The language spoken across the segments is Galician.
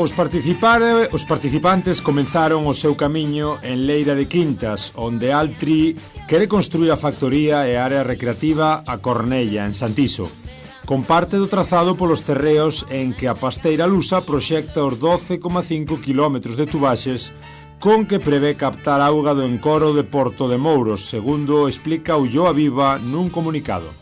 Os participantes comenzaron o seu camiño en Leira de Quintas, onde Altri quere construir a factoría e a área recreativa a Cornella, en Santiso, con parte do trazado polos terreos en que a Pasteira Lusa proxecta os 12,5 km de tubaxes con que prevé captar auga do encoro de Porto de Mouros, segundo explica Ulloa Viva nun comunicado.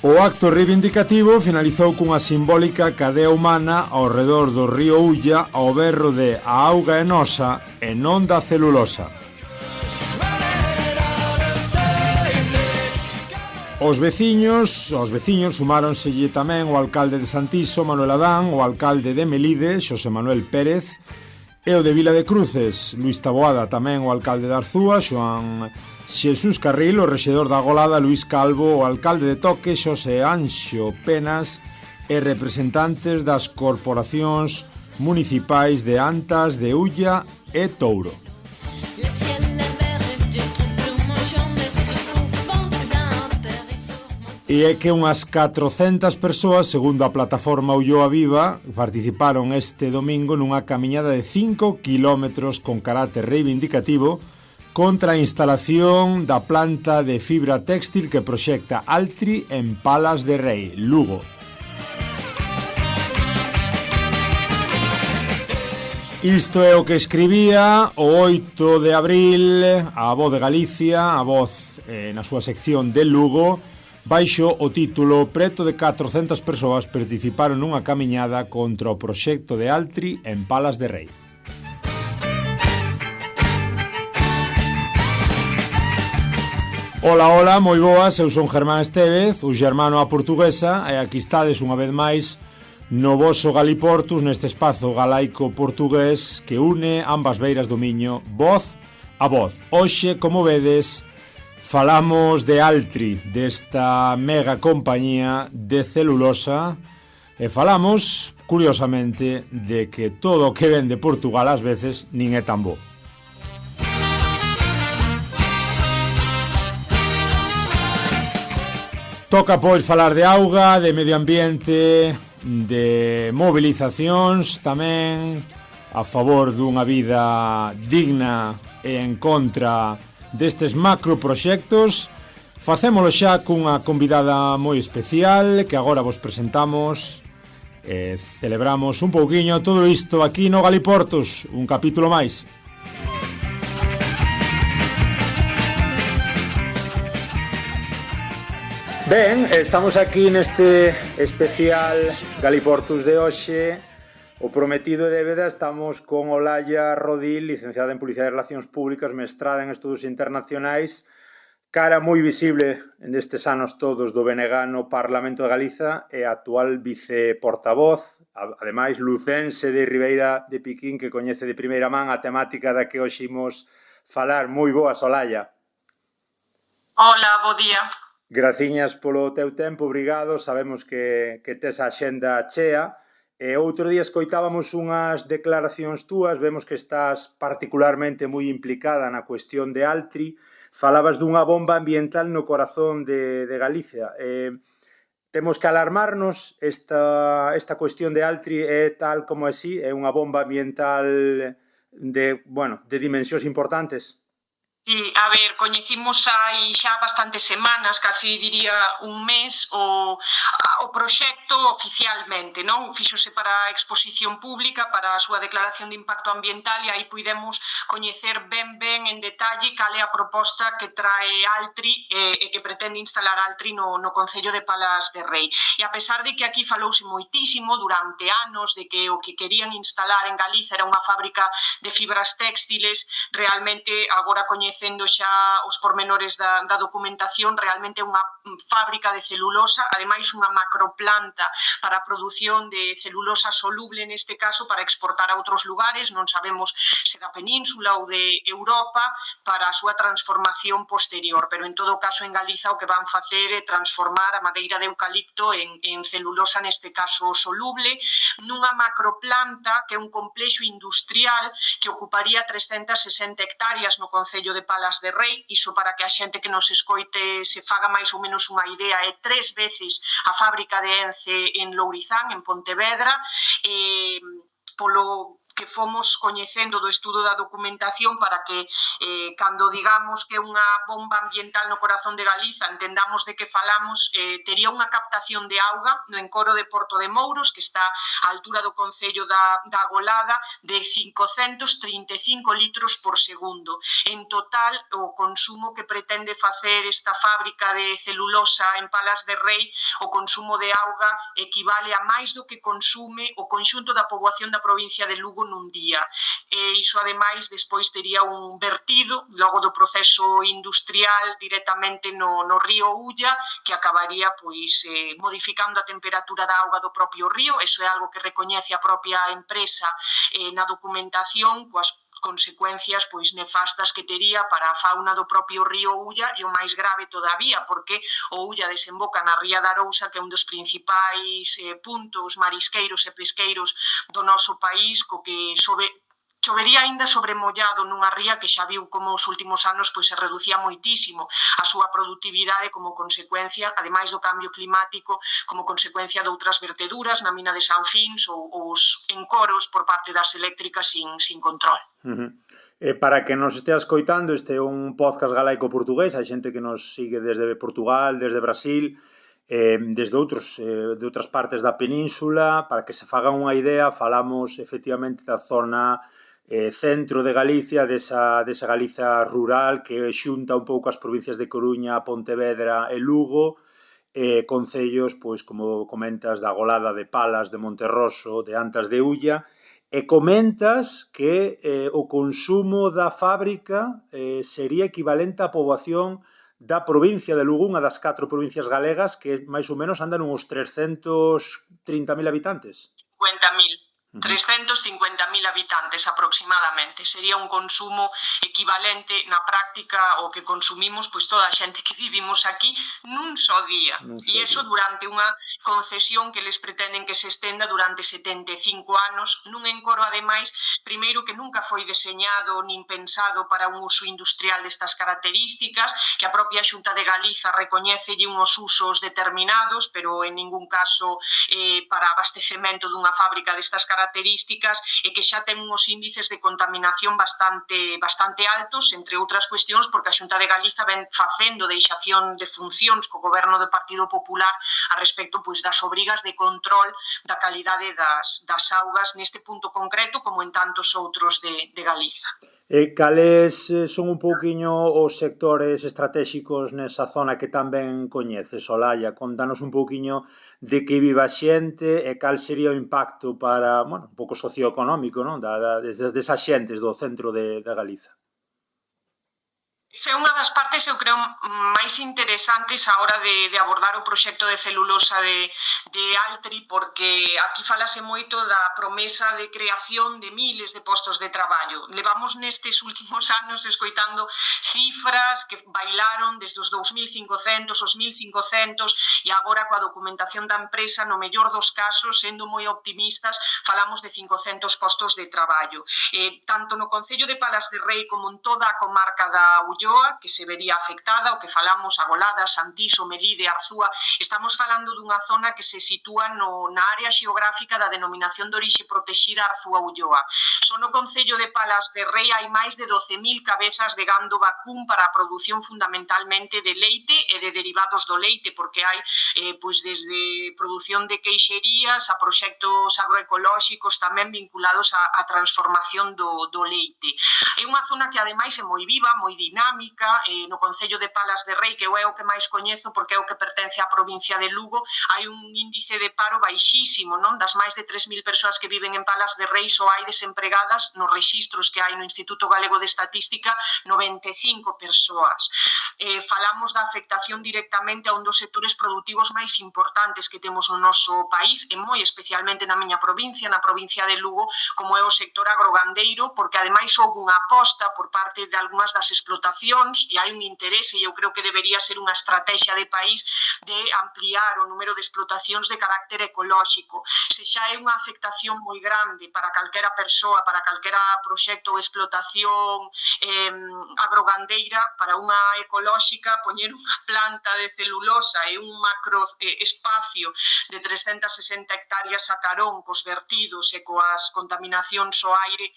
O acto reivindicativo finalizou cunha simbólica cadea humana ao redor do río Ulla ao berro de "a auga é nosa e non da celulosa". Os veciños sumáronselle tamén o alcalde de Santiso, Manuel Adán, o alcalde de Melide, Xosé Manuel Pérez, e o de Vila de Cruces, Luís Taboada, tamén o alcalde de Arzúa, Xoán Xesús Carril, o rexedor da Golada, Luís Calvo, o alcalde de Toque, Xosé Anxo Penas, e representantes das corporacións municipais de Antas, de Ulla e Touro. E é que unhas 400 persoas, segundo a plataforma Ulloa Viva, participaron este domingo nunha camiñada de 5 km con carácter reivindicativo contra a instalación da planta de fibra téxtil que proxecta Altri en Palas de Rei, Lugo. Isto é o que escribía o 8 de abril a Voz de Galicia, a Voz na súa sección de Lugo, baixo o título "Preto de 400 persoas participaron nunha camiñada contra o proxecto de Altri en Palas de Rei". Ola, moi boas, eu son Germán Estévez, o xermano a portuguesa, e aquí estades unha vez máis no voso Galiportus, neste espazo galaico portugués que une ambas beiras do Miño, voz a voz. Hoxe, como vedes, falamos de Altri, desta mega compañía de celulosa, e falamos, curiosamente, de que todo o que ven de Portugal ás veces nin é tan bo. Toca, pois, falar de auga, de medio ambiente, de movilizacións tamén a favor dunha vida digna e en contra destes macroproxectos. Facémolo xa cunha convidada moi especial que agora vos presentamos e celebramos un pouquiño todo isto aquí no Galiportus, un capítulo máis. Ben, estamos aquí neste especial Galiportus de hoxe. O prometido de débeda, estamos con Olalla Rodil, licenciada en Publicidade e Relacións Públicas, mestrada en Estudos Internacionais, cara moi visible nestes anos todos do BNG no Parlamento de Galiza e actual viceportavoz, ademais lucense de Ribeira de Piquín, que coñece de primeira man a temática da que hoxe imos falar. Moi boas, Olalla. Hola, bo día. Graciñas polo teu tempo, obrigado, sabemos que tes a xenda chea. E outro día escoitábamos unhas declaracións túas, vemos que estás particularmente moi implicada na cuestión de Altri, falabas dunha bomba ambiental no corazón de Galicia. Temos que alarmarnos, esta cuestión de Altri é tal como así, é unha bomba ambiental de dimensións importantes? Sí, a ver, coñecimos hai xa bastantes semanas, casi diría un mes, o proxecto oficialmente, non? Fíxose para a exposición pública, para a súa declaración de impacto ambiental, e aí puidemos coñecer ben en detalle cal é a proposta que trae Altri e que pretende instalar Altri no Concello de Palas de Rei. E a pesar de que aquí falouse moitísimo durante anos de que o que querían instalar en Galiza era unha fábrica de fibras téxtiles, realmente agora coñecendo xa os pormenores da documentación, realmente é unha fábrica de celulosa, ademais unha macroplanta para a produción de celulosa soluble, neste caso, para exportar a outros lugares, non sabemos se da península ou de Europa, para a súa transformación posterior, pero en todo caso en Galiza o que van facer é transformar a madeira de eucalipto en celulosa, neste caso soluble, nunha macroplanta que é un complexo industrial que ocuparía 360 hectáreas no Concello de de Palas de Rei, iso para que a xente que nos escoite se faga máis ou menos unha idea, é 3 veces a fábrica de Ence en Lourizán, en Pontevedra, polo que fomos coñecendo do estudo da documentación para que cando digamos que unha bomba ambiental no corazón de Galiza entendamos de que falamos, tería unha captación de auga no encoro de Porto de Mouros, que está á altura do concello da Golada, de 535 litros por segundo. En total, o consumo que pretende facer esta fábrica de celulosa en Palas de Rei, o consumo de auga equivale a máis do que consume o conxunto da poboación da provincia de Lugo nun día. E iso, ademais, despois tería un vertido, logo do proceso industrial, directamente no río Ulla, que acabaría modificando a temperatura da auga do propio río. Eso é algo que recoñece a propia empresa na documentación, coas consecuencias nefastas que tería para a fauna do propio río Ulla, e o máis grave todavía, porque o Ulla desemboca na ría da Arousa, que é un dos principais puntos marisqueiros e pesqueiros do noso país, co que chovería aínda sobremollado nunha ría que xa viu como os últimos anos se reducía moitísimo a súa produtividade como consecuencia, ademais do cambio climático, como consecuencia de outras verteduras na mina de San Fins ou os encoros por parte das eléctricas sin control. Para que nos estea escoitando, este é un podcast galaico-portugués, hai xente que nos sigue desde Portugal, desde Brasil, desde outras partes da península. Para que se fagan unha idea, falamos efectivamente da zona centro de Galicia, desa Galiza rural que xunta un pouco as provincias de Coruña, Pontevedra e Lugo, concellos, como comentas, da Golada, de Palas, de Monterroso, de Antas de Ulla, e comentas que o consumo da fábrica sería equivalente á poboación da provincia de Lugo, unha das 4 provincias galegas, que máis ou menos andan uns 330.000 habitantes. 50.000. 350.000 habitantes aproximadamente. Sería un consumo equivalente na práctica ao que consumimos toda a xente que vivimos aquí nun só día. E iso durante unha concesión que les pretenden que se estenda durante 75 anos, nun encoro, ademais, primeiro que nunca foi deseñado nin pensado para un uso industrial destas características, que a propia Xunta de Galiza recoñécelle uns usos determinados, pero en ningún caso para abastecemento dunha fábrica destas características, e que xa ten uns índices de contaminación bastante altos, entre outras cuestións, porque a Xunta de Galiza ven facendo deixación de funcións co goberno do Partido Popular a respecto das obrigas de control da calidade das augas neste punto concreto, como en tantos outros de Galiza. Cales son un pouquiño os sectores estratégicos nesa zona que tamén coñeces, Olalla? Contanos un pouquiño de que vive a xente e cal sería o impacto para, un pouco socioeconómico, non? Desas xentes do centro de Galiza. Esa é unha das partes, eu creo, máis interesantes a hora de abordar o proxecto de celulosa de Altri, porque aquí falase moito da promesa de creación de miles de postos de traballo. Levamos nestes últimos anos escoitando cifras que bailaron desde os 2.500, os 1.500, e agora coa documentación da empresa, no mellor dos casos, sendo moi optimistas, falamos de 500 postos de traballo. Tanto no concello de Palas de Rei como en toda a comarca da Ulloa, que se vería afectada, o que falamos, a Golada, Santiso, Melide, Arzúa, estamos falando dunha zona que se sitúa na área xeográfica da denominación de orixe protexida Arzúa-Ulloa. Só no concello de Palas de Rei hai máis de 12.000 cabezas de gando vacún para a produción fundamentalmente de leite e de derivados do leite, porque hai desde produción de queixerías a proxectos agroecolóxicos tamén vinculados á transformación do leite. É unha zona que ademais é moi viva, moi dinámica, no concello de Palas de Rei, que é o que máis coñezo porque é o que pertence á provincia de Lugo, hai un índice de paro baixísimo, non? Das máis de 3.000 persoas que viven en Palas de Rei, só hai desempregadas nos rexistros que hai no Instituto Galego de Estatística 95 persoas. Falamos da afectación directamente a un dos sectores productivos máis importantes que temos no noso país, e moi especialmente na miña provincia, na provincia de Lugo, como é o sector agrogandeiro, porque ademais houve unha aposta por parte de algunhas das explotacións explotacións e hai un interese, e eu creo que debería ser unha estrategia de país de ampliar o número de explotacións de carácter ecolóxico. Se xa é unha afectación moi grande para calquera persoa, para calquera proxecto ou explotación agrogandeira, para unha ecolóxica, poñer unha planta de celulosa e un macro espacio de 360 hectáreas a carón cos vertidos e coas contaminacións ao aire,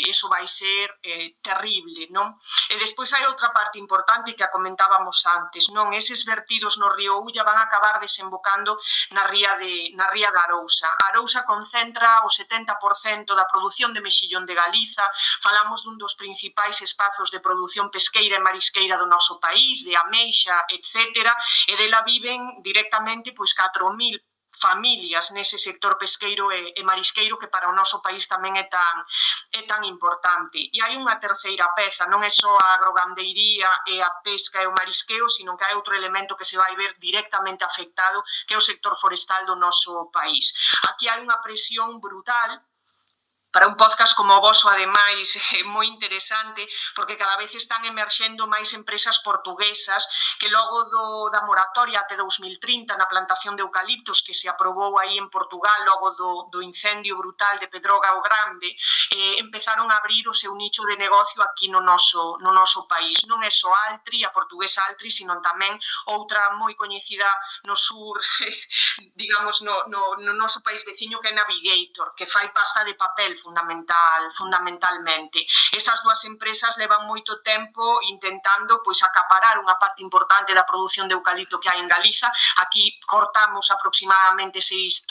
eso vai ser terrible, non? E despois hai outra parte importante que a comentábamos antes, non? Eses vertidos no río Ulla van a acabar desembocando na ría da Arousa. A Arousa concentra o 70% da produción de mexillón de Galiza, falamos dun dos principais espazos de produción pesqueira e marisqueira do noso país, de ameixa, etc. E dela viven directamente 4.000 familias nese sector pesqueiro e marisqueiro que para o noso país tamén é tan importante. E hai unha terceira peza, non é só a agrogandeiría e a pesca e o marisqueo, sino que hai outro elemento que se vai ver directamente afectado, que é o sector forestal do noso país. Aquí hai unha presión brutal. Para un podcast como o voso, ademais, é moi interesante, porque cada vez están emerxendo máis empresas portuguesas que logo da moratoria até 2030 na plantación de eucaliptos que se aprobou aí en Portugal logo do incendio brutal de Pedrógao Grande, empezaron a abrir o seu nicho de negocio aquí no noso país. Non é só Altri, a portuguesa Altri, sino tamén outra moi coñecida no sur, digamos, no noso país veciño, que é Navigator, que fai pasta de papel fundamentalmente. Esas dúas empresas levan moito tempo intentando acaparar unha parte importante da produción de eucalipto que hai en Galiza. Aquí cortamos aproximadamente 6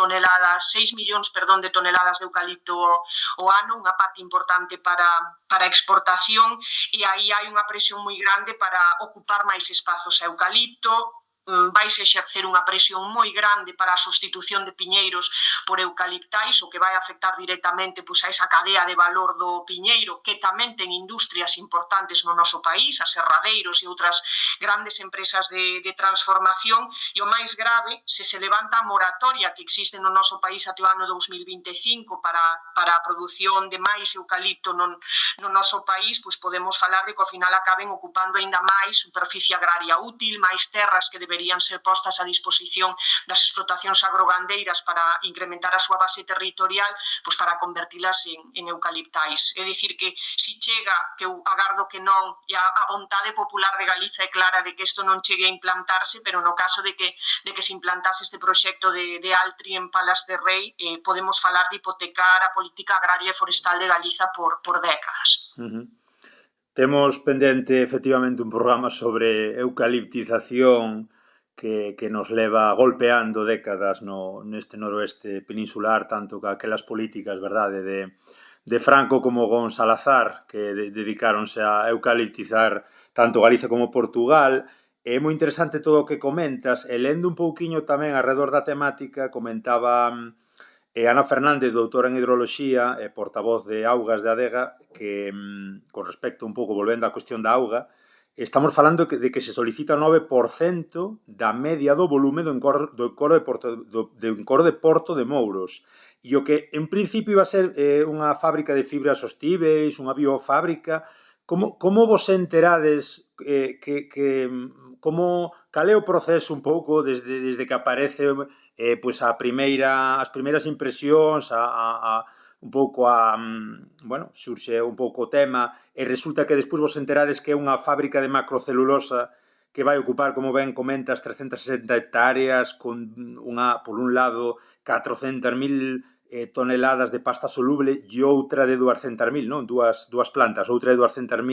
millóns de toneladas de eucalipto ao ano, unha parte importante para exportación, e aí hai unha presión moi grande para ocupar máis espazos a eucalipto. Vais exercer unha presión moi grande para a sustitución de piñeiros por eucaliptais, o que vai afectar directamente a esa cadea de valor do piñeiro, que tamén ten industrias importantes no noso país, as serradeiros e outras grandes empresas de transformación. E o máis grave, se levanta a moratoria que existe no noso país até o ano 2025 para a produción de máis eucalipto no noso país, podemos falar de que ao final acaben ocupando aínda máis superficie agraria útil, máis terras que deberían ser postas a disposición das explotacións agrogandeiras para incrementar a súa base territorial, para convertilas en eucaliptais. É dicir que se chega, que eu agardo que non, e a vontade popular de Galiza é clara de que isto non chegue a implantarse, pero no caso de que se implantase este proxecto de Altri en Palas de Rei, podemos falar de hipotecar a política agraria e forestal de Galiza por décadas. Temos pendente, efectivamente, un programa sobre eucaliptización que nos leva golpeando décadas neste noroeste peninsular, tanto que aquelas políticas, verdade, de Franco como Gon Salazar, que dedicáronse a eucaliptizar tanto Galiza como Portugal. É moi interesante todo o que comentas, e lendo un pouquiño tamén alrededor da temática, comentaba Ana Fernández, doutora en hidroloxía e portavoz de Augas de Adega, que con respecto un pouco, volvendo á cuestión da auga, estamos falando de que se solicita 9% da media do volume do encoro de Porto de Mouros. E o que en principio iba a ser unha fábrica de fibras sostíveis, unha biofábrica, como vos enterades, cal é o proceso un pouco desde que aparece as primeiras impresións, un pouco xurxe un pouco o tema, e resulta que despois vos enterades que é unha fábrica de macrocelulosa que vai ocupar, como ben comentas, 360 hectáreas, con por un lado 400.000 toneladas de pasta soluble e outra de 200.000, non? Dúas plantas, outra de 200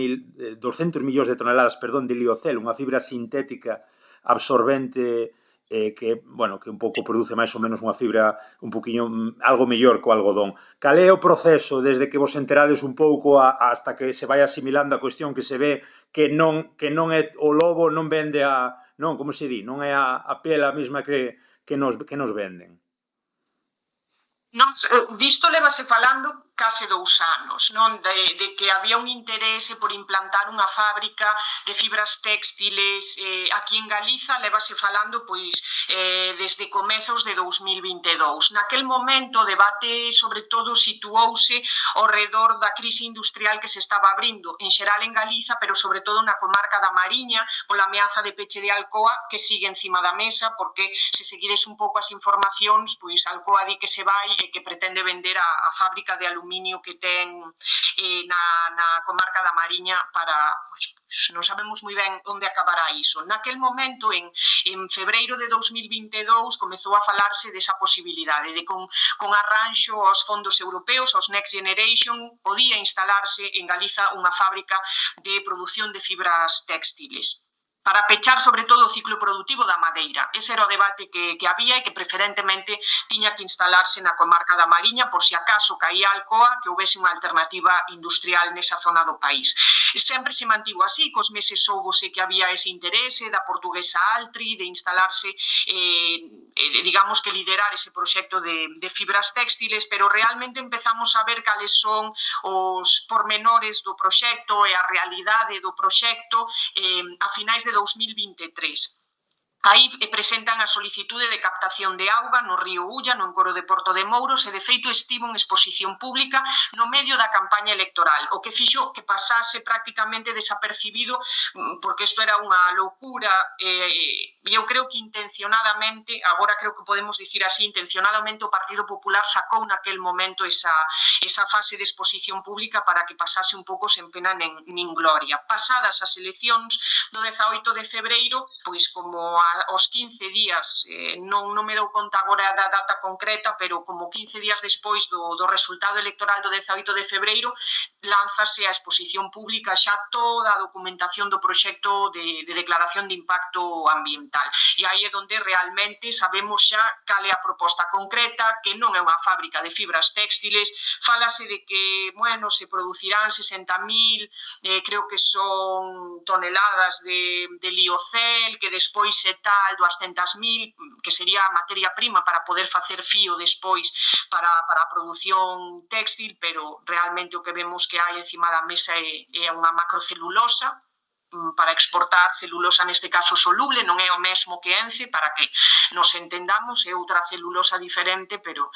millóns de toneladas, de liocel, unha fibra sintética absorbente que un pouco produce máis ou menos unha fibra un poquinho algo mellor co algodón. Cal é o proceso desde que vos enterades un pouco hasta que se vai asimilando a cuestión, que se ve que non é o lobo, non vende como se di, non é a pela mesma que nos venden? Disto levase falando case 2 anos, non? De que había un interese por implantar unha fábrica de fibras textiles aquí en Galiza, levase falando pois desde comezos de 2022. Naquel momento o debate sobre todo situouse ao redor da crise industrial que se estaba abrindo en xeral en Galiza, pero sobre todo na comarca da Mariña, pola ameaza de peche de Alcoa que sigue encima da mesa, porque se seguires un pouco as informacións, pois Alcoa di que se vai e que pretende vender a fábrica de aluminio que ten na comarca da Mariña para, pois, non sabemos moi ben onde acabará iso. Naquel momento, en febreiro de 2022, comezou a falarse desa posibilidade de con arranxo aos fondos europeos, aos Next Generation, podía instalarse en Galiza unha fábrica de produción de fibras textiles para pechar sobre todo o ciclo productivo da madeira. Ese era o debate que había e que preferentemente tiña que instalarse na comarca da Mariña por si acaso caía Alcoa, que houvese unha alternativa industrial nesa zona do país. Sempre se mantivo así, cos meses soubose que había ese interese da portuguesa Altri de instalarse, digamos que liderar ese proxecto de fibras textiles, pero realmente empezamos a ver cales son os pormenores do proxecto e a realidade do proxecto a finais de 2023. Aí presentan a solicitude de captación de auga no río Ulla, no encoro de Porto de Mouros, e de feito estivo en exposición pública no medio da campaña electoral, o que fixo que pasase prácticamente desapercibido, porque isto era unha loucura, e eu creo que intencionadamente, agora creo que podemos dicir así, intencionadamente o Partido Popular sacou naquel momento esa fase de exposición pública para que pasase un pouco sen pena nin gloria. Pasadas as eleccións do 18 de febreiro, pois como aos 15 días, non me dou conta agora da data concreta, pero como 15 días despois do resultado electoral do 18 de febreiro, lánzase a exposición pública xa toda a documentación do proxecto de declaración de impacto ambiental. E aí é onde realmente sabemos xa cal é a proposta concreta, que non é unha fábrica de fibras textiles, falase de que, bueno, se producirán 60.000, creo que son toneladas de liocel, que despois se tal 200.000, que sería a materia prima para poder facer fío despois para a produción textil, pero realmente o que vemos que hai encima da mesa é unha macrocelulosa para exportar, celulosa neste caso soluble, non é o mesmo que Ence, para que nos entendamos, é outra celulosa diferente, pero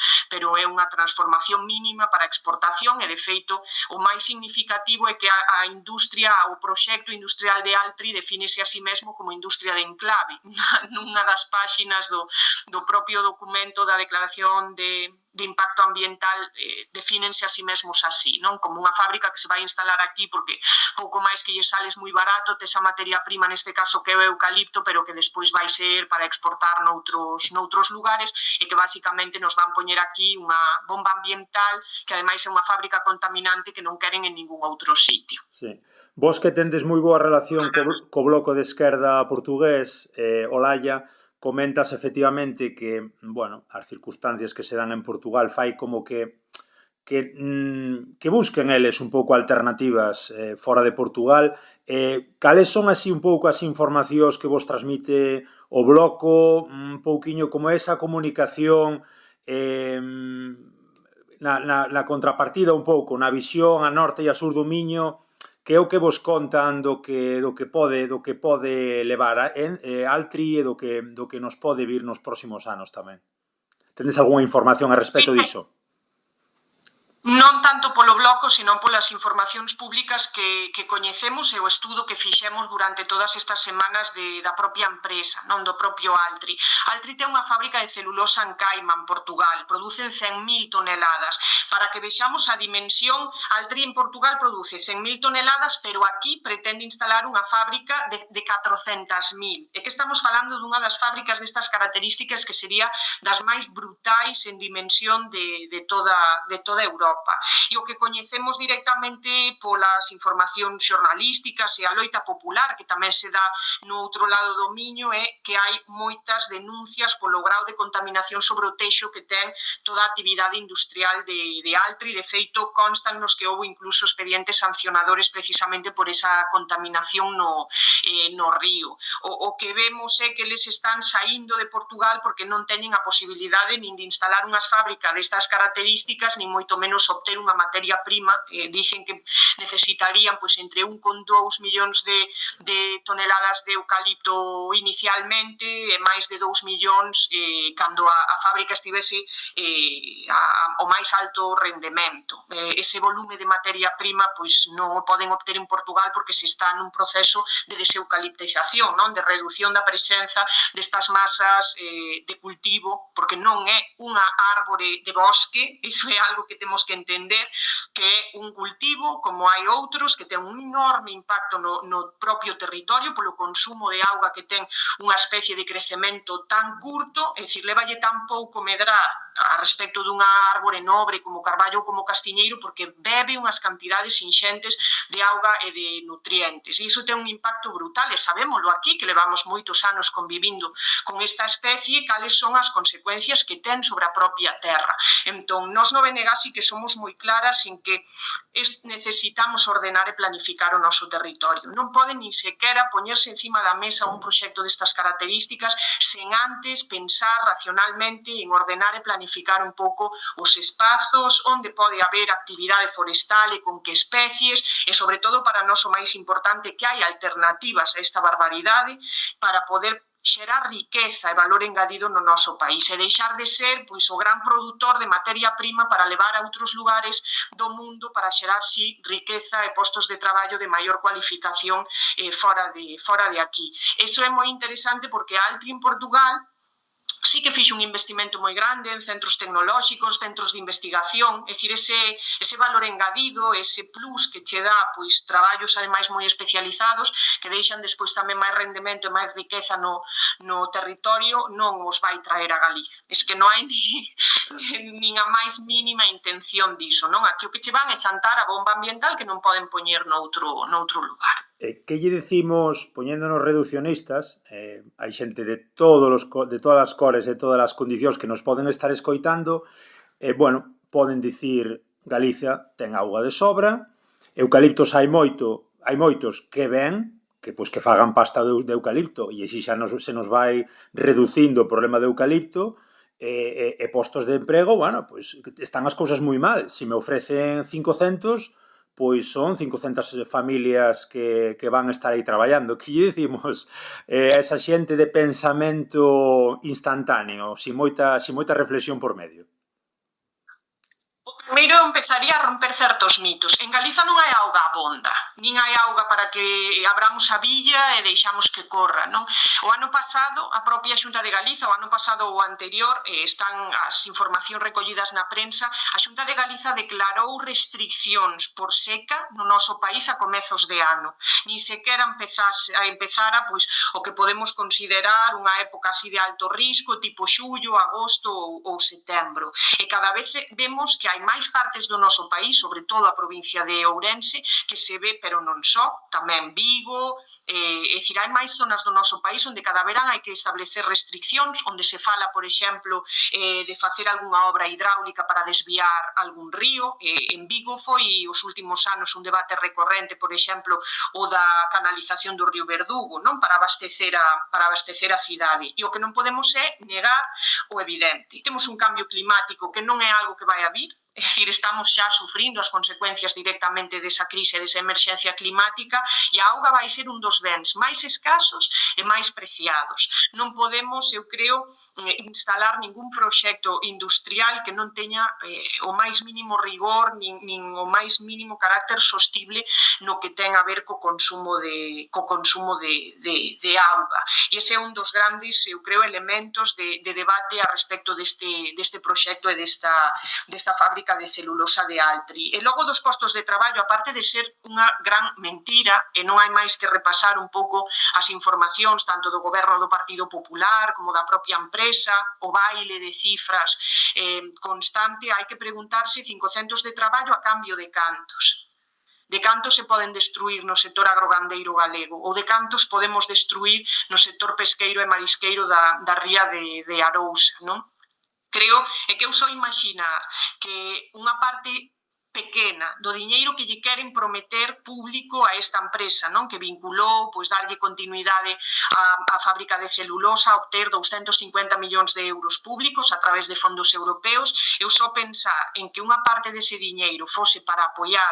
é unha transformación mínima para exportación, e de feito o máis significativo é que a industria, o proxecto industrial de Altri defínese a si mesmo como industria de enclave. Nunha das páxinas do propio documento da declaración de impacto ambiental defínense a si mesmos así, non? Como unha fábrica que se vai instalar aquí porque pouco máis que lle sales moi barato, tes a materia prima neste caso que é o eucalipto, pero que despois vai ser para exportar noutros lugares, e que basicamente nos van poñer aquí unha bomba ambiental que ademais é unha fábrica contaminante que non queren en ningún outro sitio. Sí. Vos que tendes moi boa relación co bloco de esquerda portugués, Olalla, comentas efectivamente que, bueno, as circunstancias que se dan en Portugal fai como que busquen eles un pouco alternativas fora de Portugal. Cales son así un pouco as informacións que vos transmite o bloco, un pouquiño como esa comunicación na contrapartida un pouco, na visión a norte e a sur do Miño, que é o que vos contan do que pode levar a Altri e do que nos pode vir nos próximos anos tamén. Tendes algunha información a respecto diso? Non tanto polo bloco, sino polas informacións públicas que coñecemos e o estudo que fixemos durante todas estas semanas da propia empresa, non do propio Altri. Altri ten unha fábrica de celulosa en Caima, en Portugal, producen 100.000 toneladas. Para que vexamos a dimensión, Altri en Portugal produce 100.000 toneladas, pero aquí pretende instalar unha fábrica de 400.000. É que estamos falando dunha das fábricas destas características que sería das máis brutais en dimensión de toda Europa. E o que coñecemos directamente polas informacións xornalísticas e a loita popular, que tamén se dá no outro lado do Miño, é que hai moitas denuncias polo grau de contaminación sobre o teixo que ten toda a actividade industrial de Altri. De feito, constannos que houve incluso expedientes sancionadores precisamente por esa contaminación no río. O que vemos é que eles están saindo de Portugal porque non teñen a posibilidade nin de instalar unhas fábricas destas características, nin moito menos euros obter unha materia prima. Dicen que necesitarían entre 1,2 millóns de toneladas de eucalipto inicialmente e máis de 2 millóns cando a fábrica estivese ao máis alto rendemento. Ese volume de materia prima non o poden obter en Portugal porque se está nun proceso de deseucaliptización, de reducción da presenza destas masas de cultivo, porque non é unha árbore de bosque, iso é algo que temos que entender, que é un cultivo como hai outros que ten un enorme impacto no propio territorio polo consumo de auga que ten unha especie de crecemento tan curto, é dicir, levalle tan pouco medrar a respecto dunha árbore nobre como carballo ou como castiñeiro porque bebe unhas cantidades inxentes de auga e de nutrientes. E iso ten un impacto brutal e sabémolo aquí que levamos moitos anos convivindo con esta especie, cales son as consecuencias que ten sobre a propia terra. Entón, nós no BNG sí que somos moi claras en que necesitamos ordenar e planificar o noso territorio. Non pode nin sequera poñerse encima da mesa un proxecto destas características sen antes pensar racionalmente en ordenar e planificar un pouco os espazos onde pode haber actividade forestal e con que especies e, sobre todo, para nós o máis importante, que hai alternativas a esta barbaridade para poder xerar riqueza e valor engadido no noso país e deixar de ser o gran produtor de materia prima para levar a outros lugares do mundo para xerar, riqueza e postos de traballo de maior cualificación fora de aquí. Iso é moi interesante porque a Altri en Portugal sí que fixe un investimento moi grande en centros tecnolóxicos, centros de investigación, é dicir, ese valor engadido, ese plus que che dá traballos ademais moi especializados que deixan despois tamén máis rendemento e máis riqueza no territorio, non os vai traer a Galiza. Es que non hai nin a máis mínima intención diso, non? Aquí o que che van é chantar a bomba ambiental que non poden poñer noutro lugar. Que lle decimos, poñéndonos reduccionistas, hai xente de todas as cores e todas as condicións que nos poden estar escoitando, poden dicir Galicia ten auga de sobra, eucaliptos hai moitos que ven, que fagan pasta de eucalipto e así xa se nos vai reducindo o problema de eucalipto e postos de emprego, están as cousas moi mal. Se me ofrecen 500, son 500 familias que van a estar aí traballando. Que lle dicimos a esa xente de pensamento instantáneo, sin moita reflexión por medio? Primeiro empezaría a romper certos mitos. En Galiza non hai auga abonda, nin hai auga para que abramos a billa e deixamos que corra, non? O ano pasado, a propia Xunta de Galiza, o ano pasado ou anterior, están as informacións recollidas na prensa, a Xunta de Galiza declarou restriccións por seca no noso país a comezos de ano. Nin sequera empezara o que podemos considerar unha época así de alto risco, tipo xullo, agosto ou setembro. E cada vez vemos que hai máis partes do noso país, sobre todo a provincia de Ourense, que se ve, pero non só, tamén Vigo, é dicir, hai máis zonas do noso país onde cada verán hai que establecer restriccións, onde se fala, por exemplo, de facer algunha obra hidráulica para desviar algún río. En Vigo foi os últimos anos un debate recorrente, por exemplo, o da canalización do río Verdugo, non, para abastecer a cidade. E o que non podemos é negar o evidente. Temos un cambio climático que non é algo que vai a vir, é dicir, estamos xa sufrindo as consecuencias directamente desa crise, desa emerxencia climática, e a auga vai ser un dos bens máis escasos e máis preciados. Non podemos, eu creo, instalar ningún proxecto industrial que non teña o máis mínimo rigor nin o máis mínimo carácter sostible no que ten a ver co consumo de auga. E ese é un dos grandes, eu creo, elementos de debate a respecto deste proxecto e desta fábrica de celulosa de Altri. E logo dos postos de traballo, aparte de ser unha gran mentira, e non hai máis que repasar un pouco as informacións tanto do goberno do Partido Popular como da propia empresa, o baile de cifras constante, hai que preguntarse 500 de traballo a cambio de cantos. De cantos se poden destruir no sector agrogandeiro galego ou de cantos podemos destruir no sector pesqueiro e marisqueiro da ría de Arousa, non? Creo que eu só imaginar que unha parte pequena do diñeiro que lle queren prometer público a esta empresa, non? Que vinculou, pois, darlle continuidade á fábrica de celulosa, a obter 250 millóns de euros públicos a través de fondos europeos. Eu só pensar en que unha parte dese diñeiro fose para apoiar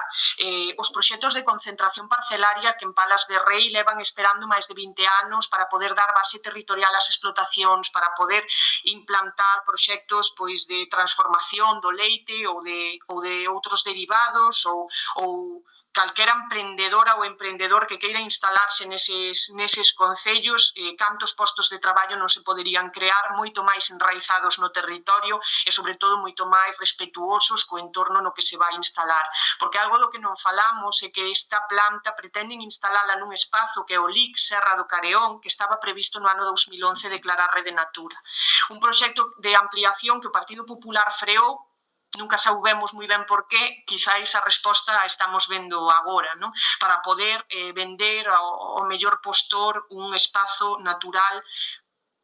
os proxectos de concentración parcelaria que en Palas de Rei levan esperando máis de 20 anos para poder dar base territorial ás explotacións, para poder implantar proxectos, pois, de transformación do leite ou de outros derivados ou calquera emprendedora ou emprendedor que queira instalarse neses concellos, cantos postos de traballo non se poderían crear, moito máis enraizados no territorio e, sobre todo, moito máis respetuosos co entorno no que se vai instalar. Porque algo do que non falamos é que esta planta pretenden instalala nun espazo que é o LIC Serra do Careón, que estaba previsto no ano 2011 declarar Rede Natura. Un proxecto de ampliación que o Partido Popular freou. Nunca soubemos moi ben por qué, quizáis a resposta a estamos vendo agora, non? Para poder vender ao mellor postor un espazo natural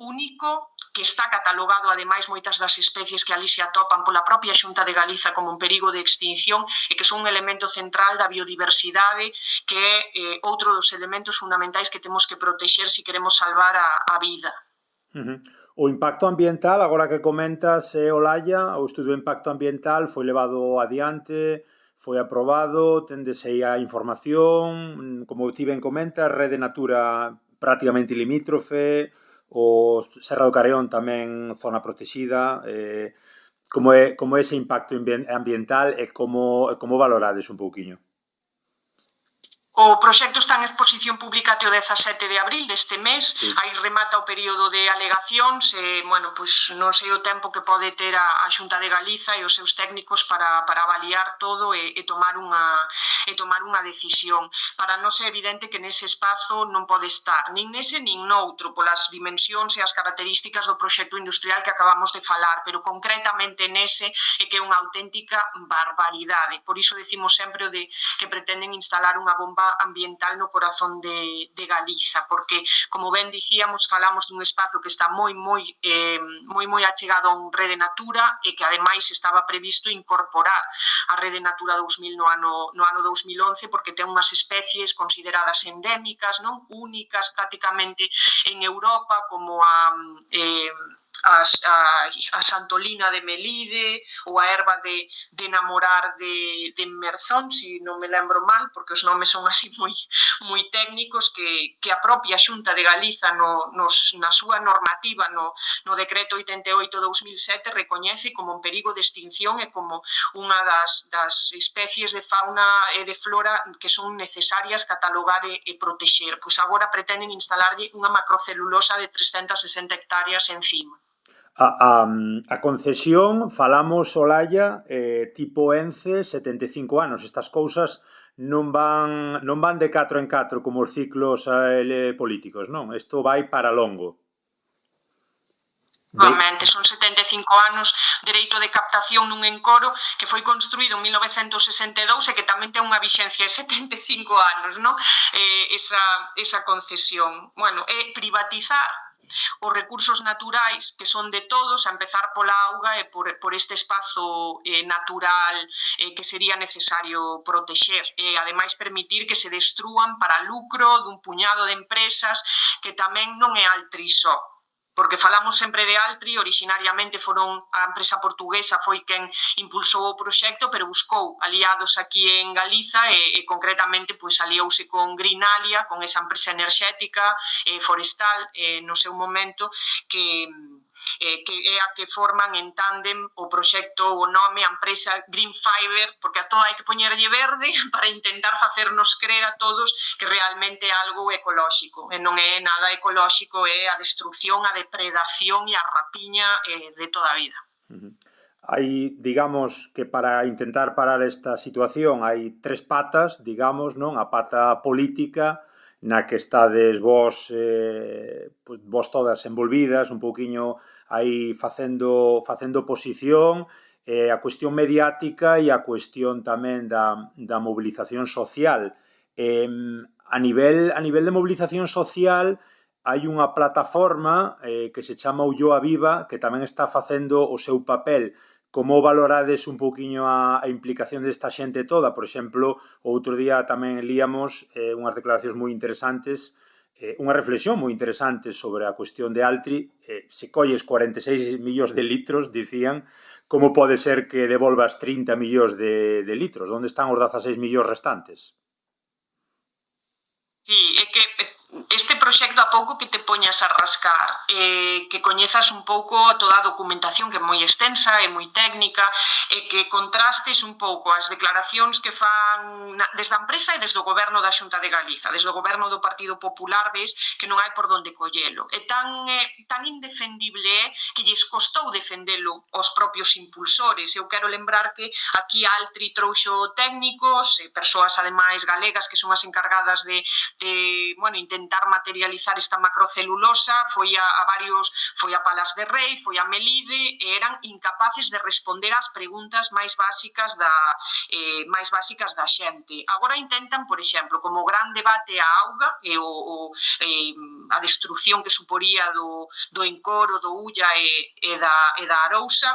único que está catalogado, ademais, moitas das especies que ali se atopan pola propia Xunta de Galiza como un perigo de extinción e que son un elemento central da biodiversidade, que é outro dos elementos fundamentais que temos que protexer se queremos salvar a vida. O impacto ambiental, agora que comentas, Olalla, o estudo de impacto ambiental foi levado adiante, foi aprobado, tendes aí a información, como ti ben comentas, Rede Natura prácticamente limítrofe, o Serra do Careón tamén zona protexida, como é ese impacto ambiental e como valorades un pouquiño? O proxecto está en exposición pública até o 17 de abril deste mes, aí remata o período de alegacións e, bueno, pois non sei o tempo que pode ter a Xunta de Galiza e os seus técnicos para avaliar todo e tomar unha decisión. Para nós é evidente que nese espazo non pode estar, nin nese nin noutro, polas dimensións e as características do proxecto industrial que acabamos de falar, pero concretamente nese é que é unha auténtica barbaridade. Por iso decimos sempre o de que pretenden instalar unha bomba ambiental no corazón de Galiza, porque, como ben dicíamos, falamos dun espazo que está moi achegado a un Rede Natura e que, ademais, estaba previsto incorporar a Rede Natura 2000 no ano 2011, porque ten unhas especies consideradas endémicas, non únicas prácticamente en Europa, como a Santolina de Melide ou a erva de enamorar de Merzón, se non me lembro mal, porque os nomes son así moi técnicos, que a propia Xunta de Galiza na súa normativa no decreto 88/2007 recoñece como un perigo de extinción e como unha das especies de fauna e de flora que son necesarias catalogar e protexer. Pois agora pretenden instalarlle unha macrocelulosa de 360 hectáreas encima. A concesión, falamos, Olalla, tipo ENCE, 75 anos. Estas cousas non van de 4 en 4 como os ciclos políticos, non? Isto vai para longo. Normalmente son 75 anos, dereito de captación nun encoro que foi construído en 1962 e que tamén ten unha vixencia de 75 anos, non? Esa concesión. Bueno, é privatizar os recursos naturais que son de todos, a empezar pola auga e por este espazo natural que sería necesario protexer e, ademais, permitir que se destrúan para lucro dun puñado de empresas que tamén non é Altri só. Porque falamos sempre de Altri, originariamente a empresa portuguesa foi quen impulsou o proxecto, pero buscou aliados aquí en Galiza e concretamente aliouse con Greenalia, con esa empresa enerxética forestal no seu momento, que é a que forman en tándem o proxecto, o nome, a empresa Green Fiber, porque a todo hai que poñerlle verde para intentar facernos creer a todos que realmente é algo ecolóxico. E non é nada ecolóxico, é a destrucción, a depredación e a rapiña de toda a vida. Hai, digamos, que para intentar parar esta situación hai tres patas, digamos, non? A pata política, na que estades vos todas envolvidas, un pouquiño aí facendo oposición, a cuestión mediática e a cuestión tamén da mobilización social. A nivel de mobilización social hai unha plataforma que se chama Ulloa Viva, que tamén está facendo o seu papel Como valorades un pouquiño a implicación desta xente toda? Por exemplo, outro día tamén líamos unhas declaracións moi interesantes, unha reflexión moi interesante sobre a cuestión de Altri. Se colles 46 millóns de litros, dicían, como pode ser que devolvas 30 millóns de litros? Onde están os 16 millóns restantes? Sí, é que este proxecto a pouco que te poñas a rascar, que coñezas un pouco toda a documentación que é moi extensa e moi técnica, e que contrastes un pouco as declaracións que fan desde a empresa e desde o goberno da Xunta de Galiza, desde o goberno do Partido Popular, ves que non hai por onde collelo. É tan indefendible que lles costou defendelo aos propios impulsores. Eu quero lembrar que aquí Altri trouxo técnicos, persoas ademais galegas que son as encargadas de intentar materializar esta macrocelulosa, foi a Palas de Rei, foi a Melide, e eran incapaces de responder ás preguntas máis básicas da xente. Agora intentan, por exemplo, como gran debate a auga e a destrucción que suporía do Encoro, do Ulla e da Arousa,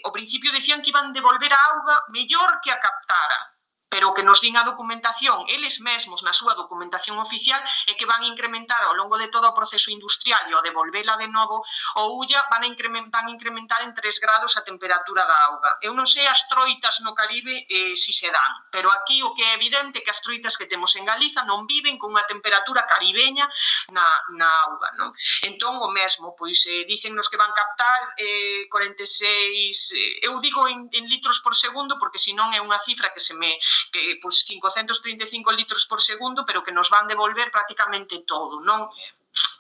ao principio decían que iban devolver a auga mellor que a captara, pero que nos din a documentación, eles mesmos na súa documentación oficial, é que van incrementar ao longo de todo o proceso industrial e ao devolvela de novo o Ulla van incrementar en 3 grados a temperatura da auga. Eu non sei as troitas no Caribe si se dan, pero aquí o que é evidente é que as troitas que temos en Galiza non viven con unha temperatura caribeña na auga, non? Entón, o mesmo, pois dícennos que van captar 46, eu digo en litros por segundo porque senón é unha cifra que 535 litros por segundo, pero que nos van devolver prácticamente todo, non?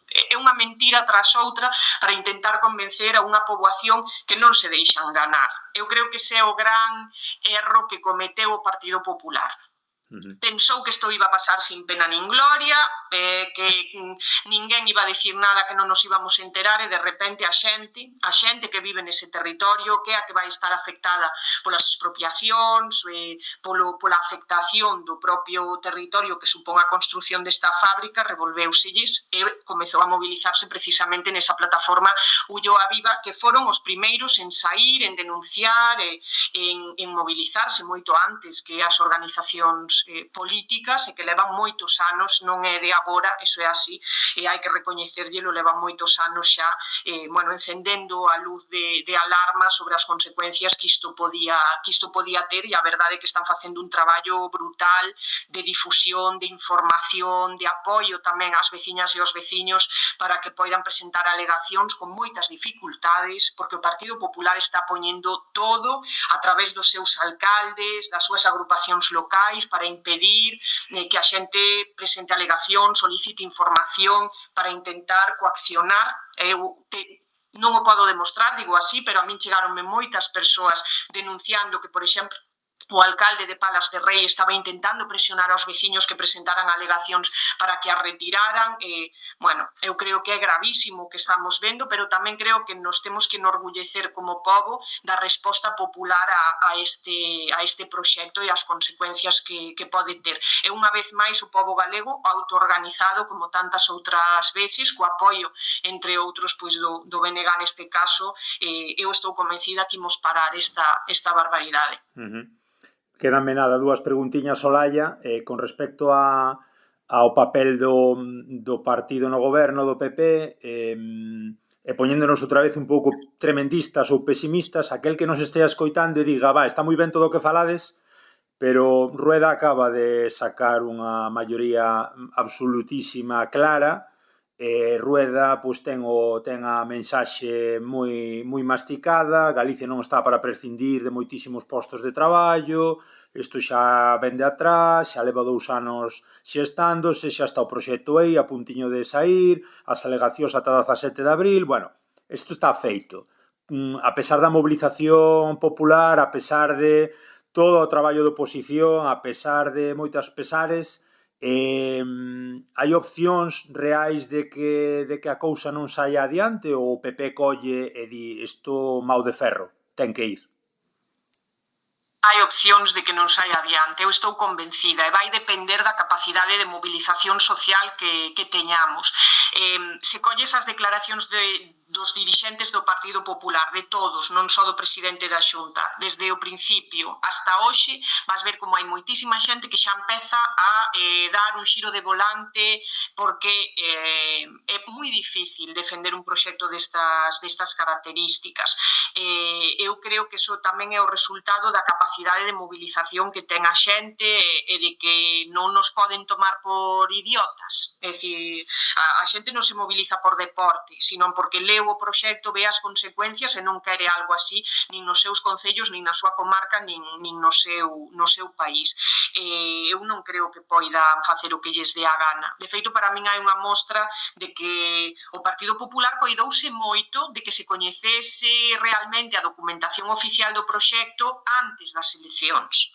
É unha mentira tras outra para intentar convencer a unha poboación que non se deixa enganar. Eu creo que ese é o gran erro que cometeu o Partido Popular. Pensou que isto iba a pasar sin pena nin gloria, que ninguén iba a decir nada, que non nos íbamos a enterar, e de repente a xente que vive nese territorio, que é a que vai estar afectada polas expropiacións, pola afectación do propio territorio que supón a construción desta fábrica, revolvéuselles e comezou a mobilizarse precisamente nesa plataforma Ulloa Viva, que foron os primeiros en saír, en denunciar, en mobilizarse moito antes que as organizacións políticas, e que levan moitos anos, non é de agora, eso é así, e hai que recoñecerllelo, levan moitos anos xa encendendo a luz de alarma sobre as consecuencias que isto podía ter, e a verdade é que están facendo un traballo brutal de difusión, de información, de apoio tamén ás veciñas e aos veciños para que poidan presentar alegacións con moitas dificultades, porque o Partido Popular está poñendo todo a través dos seus alcaldes, das súas agrupacións locais, para impedir que a xente presente alegación, solicite información, para intentar coaccionar. Eu non o podo demostrar, digo así, pero a min chegaronme moitas persoas denunciando que, por exemplo, o alcalde de Palas de Rei estaba intentando presionar aos veciños que presentaran alegacións para que a retiraran. Eu creo que é gravísimo o que estamos vendo, pero tamén creo que nos temos que enorgullecer como pobo da resposta popular a este proxecto e as consecuencias que pode ter. E unha vez máis o pobo galego autoorganizado como tantas outras veces, co apoio, entre outros, do BNG neste caso, eu estou convencida que imos parar esta barbaridade. Quedanme nada, 2 preguntiñas, Olalla, con respecto ao papel do partido no goberno, do PP, e poñéndonos outra vez un pouco tremendistas ou pesimistas, aquel que nos estea escoitando e diga, está moi ben todo o que falades, pero Rueda acaba de sacar unha maioría absolutísima clara, Rueda ten a mensaxe moi masticada, Galicia non está para prescindir de moitísimos postos de traballo, isto xa ven de atrás, xa leva 2 anos xestándose, xa está o proxecto aí a puntiño de saír, as alegacións ata 17 de abril, isto está feito. A pesar da mobilización popular, a pesar de todo o traballo de oposición, a pesar de moitas pesares, hai opcións reais de que a cousa non saia adiante, ou o PP colle e di isto mau de ferro, ten que ir? Hai opcións de que non saia adiante, eu estou convencida, e vai depender da capacidade de mobilización social que teñamos. Se colles as declaracións dos dirixentes do Partido Popular, de todos, non só do presidente da Xunta, desde o principio hasta hoxe, vas ver como hai moitísima xente que xa empeza a dar un xiro de volante, porque é moi difícil defender un proxecto destas características. Eu creo que iso tamén é o resultado da capacidade de mobilización que ten a xente e de que non nos poden tomar por idiotas. É dicir, a xente non se moviliza por deporte, sino porque leu o proxecto, ve as consecuencias e non quere algo así, nin nos seus concellos, nin na súa comarca, nin no seu país. Eu non creo que poidan facer o que lles dé a gana. De feito, para min hai unha mostra de que o Partido Popular coidouse moito de que se coñecese realmente a documentación oficial do proxecto antes das eleccións.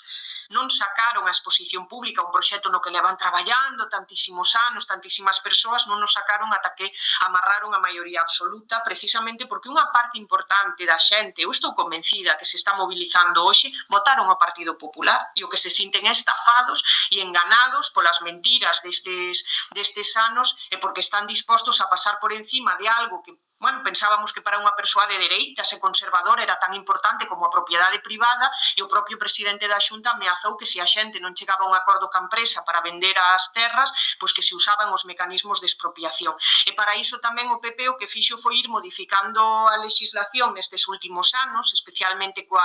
Non sacaron a exposición pública, un proxecto no que levan traballando tantísimos anos, tantísimas persoas, non nos sacaron ata que amarraron a maioría absoluta, precisamente porque unha parte importante da xente, eu estou convencida que se está mobilizando hoxe, votaron ao Partido Popular, e o que se sinten estafados e enganados polas mentiras destes anos e porque están dispostos a pasar por encima de algo que pensábamos que para unha persoa de dereitas e conservadora era tan importante como a propiedade privada, e o propio presidente da Xunta ameazou que se a xente non chegaba a un acordo ca empresa para vender as terras, pois que se usaban os mecanismos de expropiación. E para iso tamén o PP o que fixo foi ir modificando a legislación nestes últimos anos, especialmente coa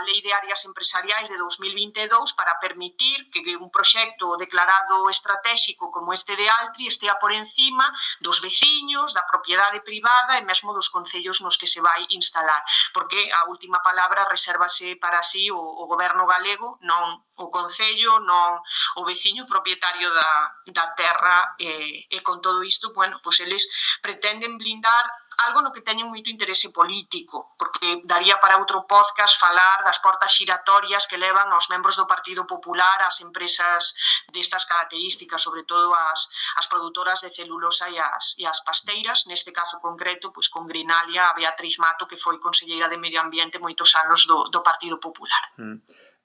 Lei de Áreas Empresariais de 2022, para permitir que un proxecto declarado estratégico como este de Altri estea por encima dos veciños, da propiedade privada e mesmo dos concellos nos que se vai instalar, porque a última palabra resérvase para si o goberno galego, non o concello, non o veciño propietario da terra, e con todo isto, pois eles pretenden blindar algo no que teñen moito interese político, porque daría para outro podcast falar das portas xiratorias que levan aos membros do Partido Popular ás empresas destas características, sobre todo as produtoras de celulosa e as pasteiras, neste caso concreto, pois con Grinalia, a Beatriz Mato, que foi conselleira de Medio Ambiente moitos anos do Partido Popular.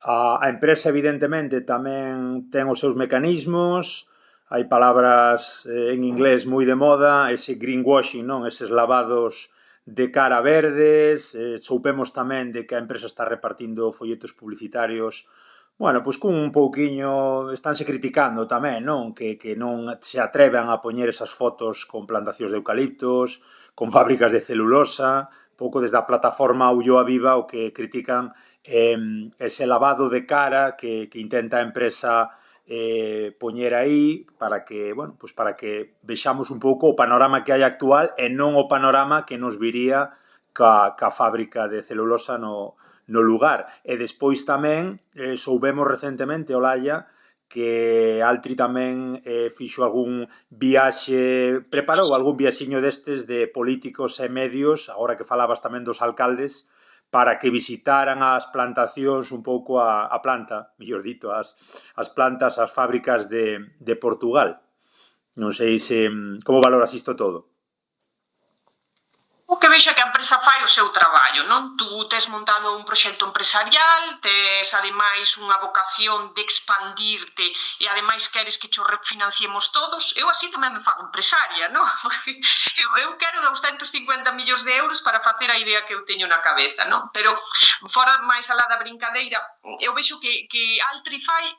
A empresa, evidentemente, tamén ten os seus mecanismos. Hai palabras en inglés moi de moda, ese greenwashing, non? Eses lavados de cara verdes. Soupemos tamén de que a empresa está repartindo folletos publicitarios, pois cun un pouquiño, estánse criticando tamén, non? Que non se atrevan a poñer esas fotos con plantacións de eucaliptos, con fábricas de celulosa, pouco desde a plataforma Ulloa Viva o que critican ese lavado de cara que intenta a empresa poñer aí para que vexamos un pouco o panorama que hai actual e non o panorama que nos viría ca fábrica de celulosa no lugar. E despois tamén soubemos recentemente, Olalla, que Altri tamén fixo algún viaxe, preparou algún viaxiño destes de políticos e medios, agora que falabas tamén dos alcaldes, para que visitaran as plantacións un pouco a planta, mellor dito, as plantas, as fábricas de Portugal. Non sei como valoras isto todo. O que vexo é que a empresa fai o seu traballo, non? Tú tes montado un proxecto empresarial, tes ademais unha vocación de expandirte e ademais queres que cho refinanciemos todos. Eu así tamén me fago empresaria, non? Porque eu quero 250 millóns de euros para facer a idea que eu teño na cabeza, non? Pero fora máis alá da brincadeira, eu vexo que Altri fai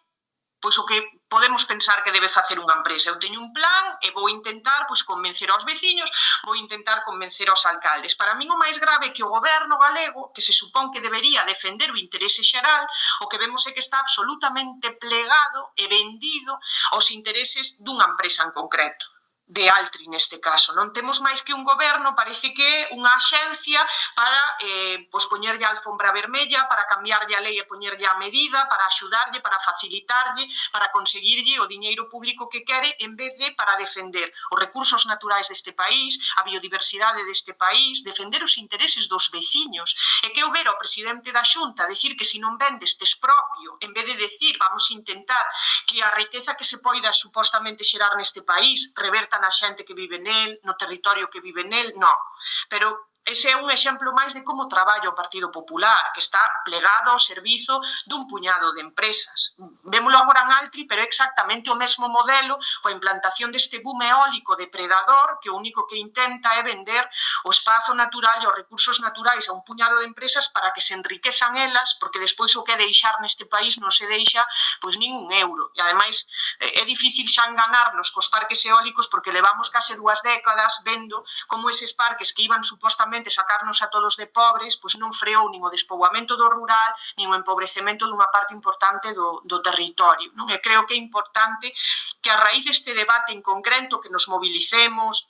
pois o que podemos pensar que debe facer unha empresa. Eu teño un plan e vou intentar convencer aos veciños, vou intentar convencer aos alcaldes. Para min o máis grave é que o goberno galego, que se supón que debería defender o interese xeral, o que vemos é que está absolutamente plegado e vendido aos intereses dunha empresa en concreto, de Altri neste caso. Non temos máis que un goberno, parece que é unha axencia para poñerlle a alfombra vermella, para cambiarlle a lei e poñerlle a medida, para axudarlle, para facilitarlle, para conseguirlle o diñeiro público que quere, en vez de para defender os recursos naturais deste país, a biodiversidade deste país, defender os intereses dos veciños. E que eu ver ao presidente da Xunta decir que se non vendes tes propio, en vez de decir vamos intentar que a riqueza que se poida supostamente xerar neste país reverta na xente que vive nel, no territorio que vive nel, non. Pero ese é un exemplo máis de como traballa o Partido Popular, que está plegado ao servizo dun puñado de empresas. Vémolo agora en Altri, pero é exactamente o mesmo modelo, coa implantación deste boom eólico depredador, que o único que intenta é vender o espazo natural e os recursos naturais a un puñado de empresas para que se enriquezan elas, porque despois o que é deixar neste país non se deixa pois nin un euro. E ademais é difícil xa enganarnos cos parques eólicos porque levamos case 2 décadas vendo como eses parques que iban supostamente sacarnos a todos de pobres, pois non freou nin o despoboamento do rural, nin o empobrecemento dunha parte importante do territorio. Non? E creo que é importante que a raíz deste debate en concreto que nos mobilicemos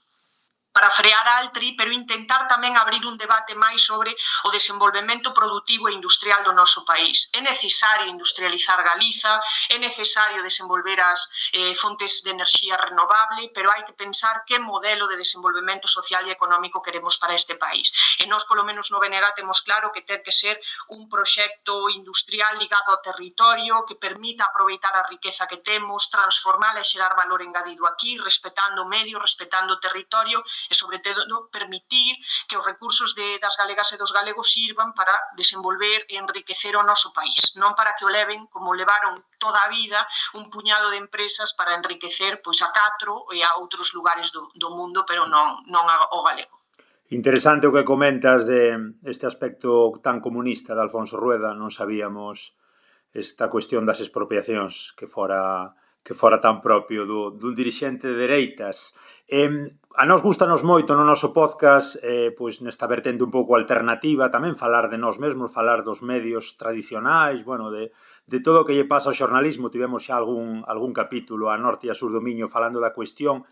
para frear Altri, pero intentar tamén abrir un debate máis sobre o desenvolvemento productivo e industrial do noso país. É necesario industrializar Galiza, é necesario desenvolver as fontes de enerxía renovable, pero hai que pensar que modelo de desenvolvemento social e económico queremos para este país. E nós, polo menos no BNG, temos claro que ten que ser un proxecto industrial ligado ao territorio que permita aproveitar a riqueza que temos, transformala e xerar valor engadido aquí, respetando o medio, respetando o territorio, e, sobre todo, permitir que os recursos das galegas e dos galegos sirvan para desenvolver e enriquecer o noso país, non para que o leven, como levaron toda a vida, un puñado de empresas para enriquecer pois a Catro e a outros lugares do mundo, pero non o galego. Interesante o que comentas de este aspecto tan comunista de Alfonso Rueda. Non sabíamos esta cuestión das expropiacións que fora tan propio dun dirixente de dereitas. A nós gustanos moito no noso podcast, pois nesta vertente un pouco alternativa, tamén falar de nós mesmos, falar dos medios tradicionais, bueno, de todo o que lle pasa ao xornalismo. Tivemos xa algún capítulo a norte e a sur do Miño falando da cuestión.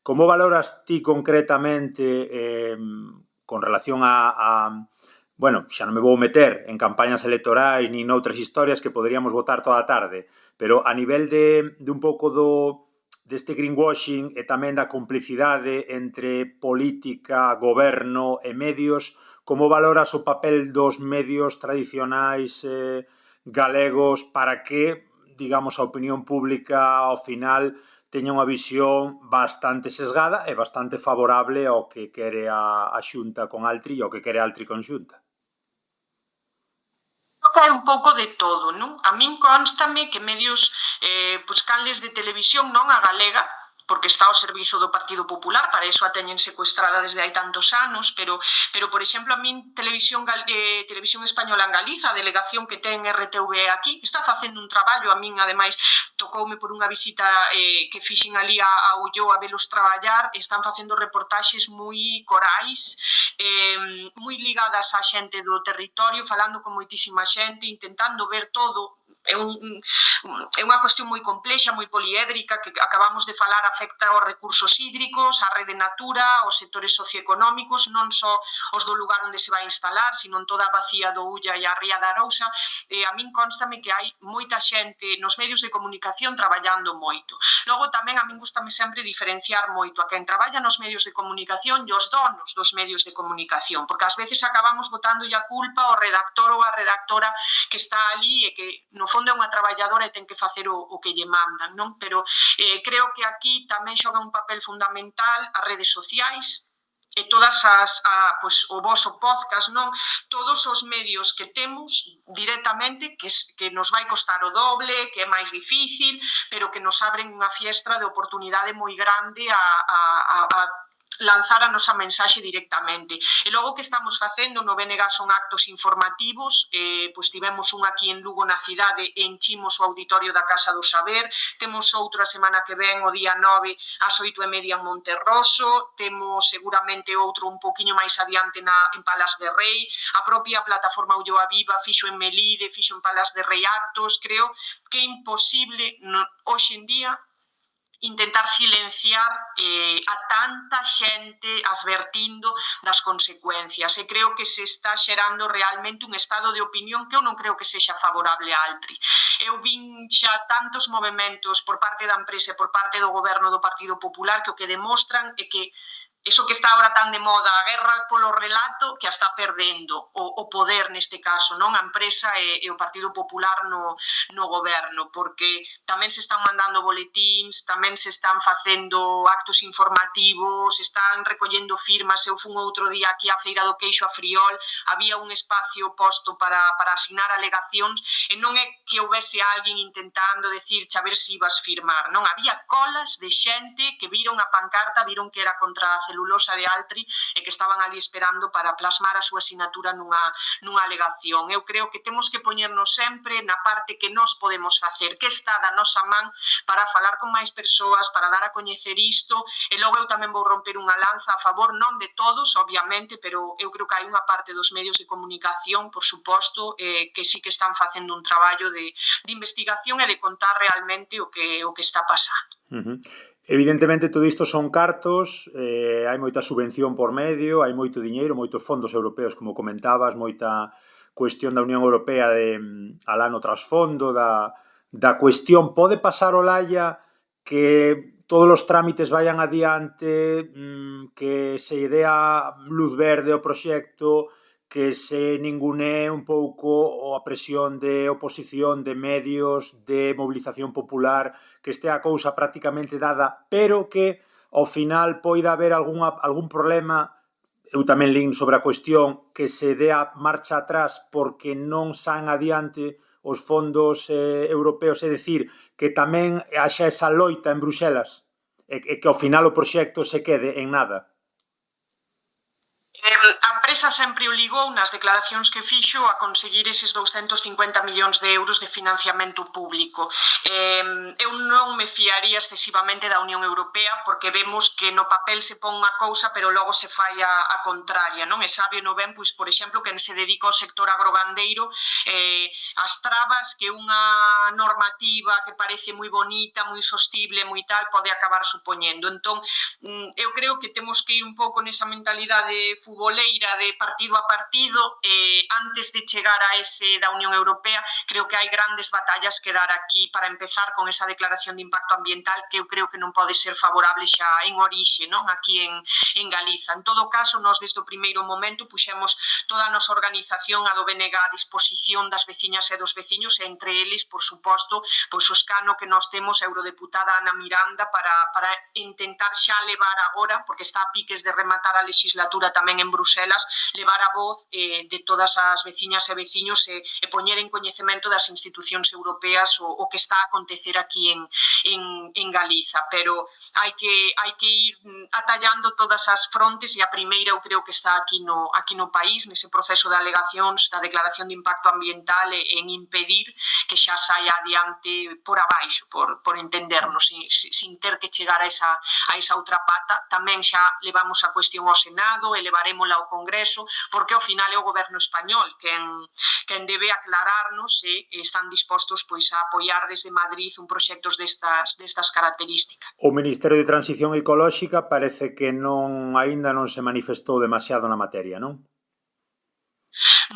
Como valoras ti concretamente con relación a bueno, xa non me vou meter en campañas electorais ni noutras historias que poderíamos votar toda a tarde, pero a nivel de un pouco deste greenwashing e tamén da complicidade entre política, goberno e medios, como valoras o papel dos medios tradicionais galegos para que, digamos, a opinión pública ao final teña unha visión bastante sesgada e bastante favorable ao que quere a Xunta con Altri e ao que quere Altri con Xunta? Hai un pouco de todo, non? A min constame que medios, canles de televisión, non a galega, porque está ao servizo do Partido Popular, para iso a teñen secuestrada desde hai tantos anos, pero por exemplo, a min Televisión Española en Galiza, a delegación que ten RTV aquí, está facendo un traballo. A min, ademais, tocoume por unha visita que fixen ali a Ulloa a velos traballar, están facendo reportaxes moi corais, moi ligadas á xente do territorio, falando con moitísima xente, intentando ver todo. É unha cuestión moi complexa, moi poliédrica, que acabamos de falar, afecta aos recursos hídricos, á rede Natura, aos sectores socioeconómicos, non só os do lugar onde se vai instalar, sino en toda a bacía do Ulla e a ría da Arousa. A min constame que hai moita xente nos medios de comunicación traballando moito. Logo tamén a min gustame sempre diferenciar moito a quen traballa nos medios de comunicación e os donos dos medios de comunicación, porque ás veces acabamos botándolle a culpa ao redactor ou a redactora que está ali e que no fondo é unha traballadora e ten que facer o que lle mandan, non? Pero creo que aquí tamén xoga un papel fundamental as redes sociais e todas o voso podcast, non? Todos os medios que temos directamente, que nos vai costar o doble, que é máis difícil, pero que nos abren unha fiestra de oportunidade moi grande a lanzar a nosa mensaxe directamente. E logo que estamos facendo no BNG son actos informativos, pois tivemos un aquí en Lugo na cidade e enchimos o auditorio da Casa do Saber, temos outro a semana que ven o día 9 ás 8:30 en Monterroso, temos seguramente outro un poquinho máis adiante en Palas de Rei, a propia plataforma Ulloa Viva fixo en Melide, fixo en Palas de Rei actos. Creo que é imposible hoxe en día intentar silenciar a tanta xente advertindo das consecuencias. E creo que se está xerando realmente un estado de opinión que eu non creo que sexa favorable a Altri. Eu vin xa tantos movementos por parte da empresa e por parte do goberno do Partido Popular que o que demostran é que eso que está ahora tan de moda, a guerra polo relato, que a está perdendo o poder neste caso, non? A empresa e o Partido Popular no goberno, porque tamén se están mandando boletíns, tamén se están facendo actos informativos, están recollendo firmas. Eu fun outro día aquí á Feira do Queixo a Friol, había un espacio posto para asignar alegacións e non é que houvese alguén intentando decirche a ver se ibas firmar, non? Había colas de xente que viron a pancarta, viron que era contra a celulosa de Altri e que estaban ali esperando para plasmar a súa asinatura nunha alegación. Eu creo que temos que poñernos sempre na parte que nós podemos facer, que está da nosa man para falar con máis persoas, para dar a coñecer isto, e logo eu tamén vou romper unha lanza a favor, non de todos, obviamente, pero eu creo que hai unha parte dos medios de comunicación, por suposto, que sí que están facendo un traballo de investigación e de contar realmente o que está pasando. Evidentemente todo isto son cartos, hai moita subvención por medio, hai moito diñeiro, moitos fondos europeos, como comentabas, moita cuestión da Unión Europea alá no trasfondo da cuestión. Pode pasar, Olalla, que todos os trámites vayan adiante, que se dea luz verde ao proxecto, que se ningunee un pouco a presión de oposición, de medios, de mobilización popular, que estea a cousa prácticamente dada, pero que ao final poida haber algún problema. Eu tamén lín sobre a cuestión que se dea marcha atrás porque non saen adiante os fondos europeos, é dicir, que tamén haxa esa loita en Bruxelas e que ao final o proxecto se quede en nada. A empresa sempre o ligou nas declaracións que fixo a conseguir eses 250 millóns de euros de financiamento público. Eu non me fiaría excesivamente da Unión Europea porque vemos que no papel se pon unha cousa pero logo se fai a contraria, non? E sabe no ben, pois, por exemplo, quen se dedica ao sector agrogandeiro, as trabas que unha normativa que parece moi bonita, moi sostible, moi tal, pode acabar supoñendo. Entón, eu creo que temos que ir un pouco nesa mentalidade futboleira de partido a partido, antes de chegar a ese da Unión Europea. Creo que hai grandes batallas que dar aquí para empezar con esa declaración de impacto ambiental que eu creo que non pode ser favorable xa en orixe, non? Aquí en Galiza. En todo caso, nós desde o primeiro momento puxemos toda a nosa organización a do BNG a disposición das veciñas e dos veciños, e entre eles, por suposto, pois o escano que nós temos a eurodeputada Ana Miranda para intentar xa levar agora, porque está a piques de rematar a legislatura tamén en Bruselas, levar a voz de todas as veciñas e veciños e poñer en coñecemento das institucións europeas o que está a acontecer aquí en Galiza. Pero hai que ir atallando todas as frontes, e a primeira eu creo que está aquí no país, nese proceso de alegacións da declaración de impacto ambiental, en impedir que xa saia adiante por abaixo, por entendernos, sin ter que chegar a esa outra pata. Tamén xa levamos a cuestión ao Senado e levarémola ao Congreso, porque ao final é o Goberno español quen debe aclararnos se están dispostos pois a apoiar desde Madrid un proxectos destas características. O Ministerio de Transición Ecolóxica parece que aínda non se manifestou demasiado na materia, non?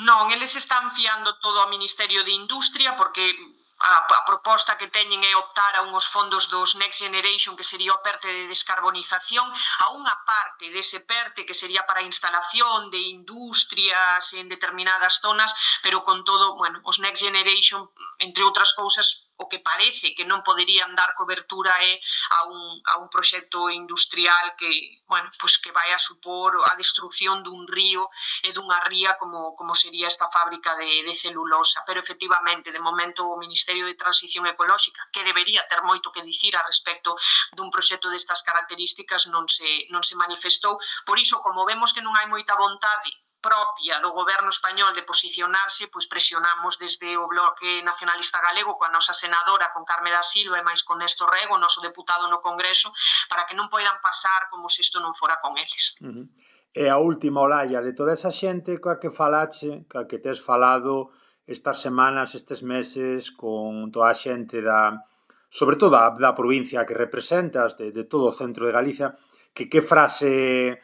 Non, eles están fiando todo ao Ministerio de Industria porque a proposta que teñen é optar a unhos fondos dos Next Generation, que sería o PERTE de descarbonización, a unha parte dese PERTE que sería para a instalación de industrias en determinadas zonas, pero con todo, bueno, os Next Generation, entre outras cousas, o que parece que non poderían dar cobertura é a un proxecto industrial que, bueno, pues que vai a supor a destrucción dun río e dunha ría como sería esta fábrica de celulosa. Pero efectivamente, de momento o Ministerio de Transición Ecolóxica, que debería ter moito que dicir a respecto dun proxecto destas características, non se manifestou. Por iso, como vemos que non hai moita vontade propia do Goberno español de posicionarse, pois presionamos desde o Bloque Nacionalista Galego coa nosa senadora, con Carme da Silva, e máis con Néstor Rego, o noso deputado no Congreso, para que non poidan pasar como se isto non fora con eles. E a última, Olalla, de toda esa xente coa que falache, coa que tes falado estas semanas, estes meses, con toda a xente sobre todo da provincia que representas, de todo o centro de Galicia, que frase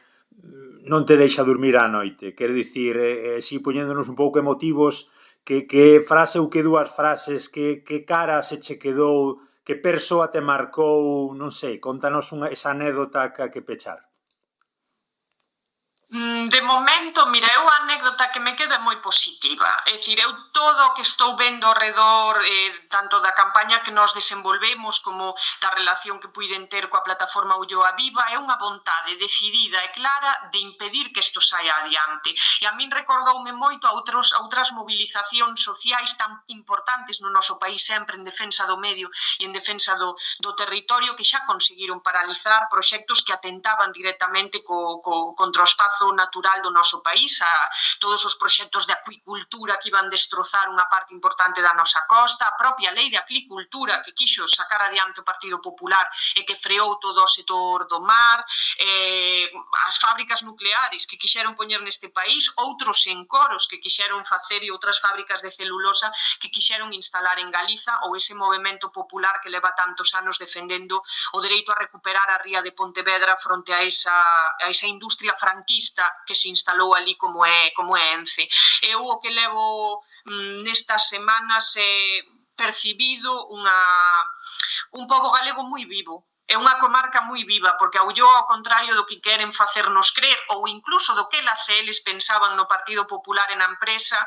non te deixa dormir á noite? Quero dicir, si poñéndonos un pouco emotivos, que frase ou que dúas frases, que cara se che quedou, que persoa te marcou, non sei, contanos esa anécdota que pechar. De momento, mira, eu a anécdota que me quedo é moi positiva. É dicir, eu todo o que estou vendo ao redor, tanto da campaña que nos desenvolvemos como da relación que puiden ter coa plataforma Ulloa Viva, é unha vontade decidida e clara de impedir que isto saia adiante. E a min recordoume moito a outras movilizacións sociais tan importantes no noso país, sempre en defensa do medio e en defensa do territorio, que xa conseguiron paralizar proxectos que atentaban directamente contra o espazo natural do noso país, a todos os proxectos de acuicultura que iban destrozar unha parte importante da nosa costa, a propia lei de acuicultura que quixo sacar adiante o Partido Popular e que freou todo o sector do mar, as fábricas nucleares que quixeron poñer neste país, outros encoros que quixeron facer e outras fábricas de celulosa que quixeron instalar en Galiza, ou ese movemento popular que leva tantos anos defendendo o dereito a recuperar a ría de Pontevedra fronte a esa industria franquista que se instalou ali como é Ence. Eu o que levo nestas semanas é percibido un pobo galego moi vivo. É unha comarca moi viva, porque a Ulloa, ao contrario do que queren facernos crer, ou incluso do que eles pensaban no Partido Popular e na empresa,